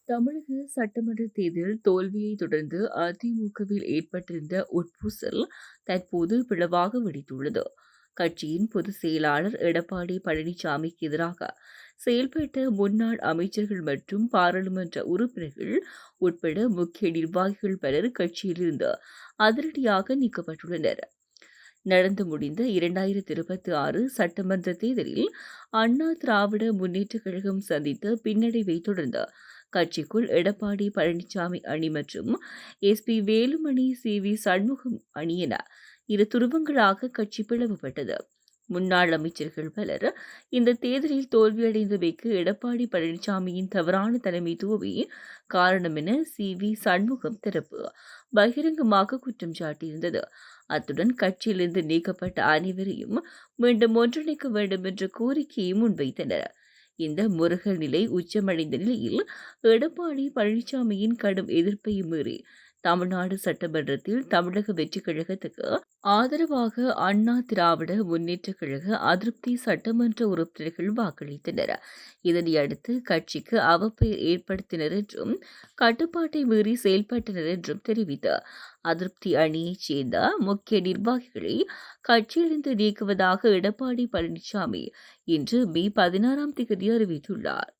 தமிழக சட்டமன்ற தேர்தல் தோல்வியை தொடர்ந்து அதிமுகவில் ஏற்பட்டிருந்த உட்பூசல் தற்போது பிளவாக வெடித்துள்ளது. கட்சியின் பொதுச் செயலாளர் எடப்பாடி பழனிசாமிக்கு எதிராக செயல்பட்ட முன்னாள் அமைச்சர்கள் மற்றும் பாராளுமன்ற உறுப்பினர்கள் உட்பட முக்கிய நிர்வாகிகள் பலர் கட்சியிலிருந்து அதிரடியாக நீக்கப்பட்டுள்ளனர். நடந்து முடிந்த 2026 சட்டமன்ற தேர்தலில் அண்ணா திராவிட முன்னேற்றக் கழகம் சந்தித்த பின்னடைவை தொடர்ந்து கட்சிக்குள் எடப்பாடி பழனிசாமி அணி மற்றும் S. P. Velumani, C. Shanmugam அணி என இரு துருவங்களாக கட்சி பிளவுபட்டது. முன்னாள் அமைச்சர்கள் பலர் இந்த தேர்தலில் தோல்வியடைந்தவைக்கு எடப்பாடி பழனிசாமியின் தவறான தலைமைத்துவமே காரணம் என சி. சண்முகம் தரப்பு பகிரங்கமாக குற்றம் சாட்டியிருந்தது. அத்துடன் கட்சியிலிருந்து நீக்கப்பட்ட அனைவரையும் மீண்டும் ஒன்றிணைக்க வேண்டும் என்ற கோரிக்கையை முன்வைத்தனர். இந்த முருகல் நிலை உச்சமடைந்த நிலையில் எடப்பாடி பழனிசாமியின் கடும் எதிர்ப்பை மீறி தமிழ்நாடு சட்டமன்றத்தில் தமிழக வெற்றிக் கழகத்துக்கு ஆதரவாக அண்ணா திராவிட முன்னேற்றக் கழக அதிருப்தி சட்டமன்ற உறுப்பினர்கள் வாக்களித்தனர். இதனையடுத்து கட்சிக்கு அவப்பெயர் ஏற்படுத்தினர் என்றும் கட்டுப்பாட்டை மீறி செயல்பட்டனர் என்றும் தெரிவித்த அதிருப்தி அணியைச் சேர்ந்த முக்கிய நிர்வாகிகளை கட்சியிலிருந்து நீக்குவதாக எடப்பாடி பழனிசாமி இன்று மே 16 அறிவித்துள்ளார்.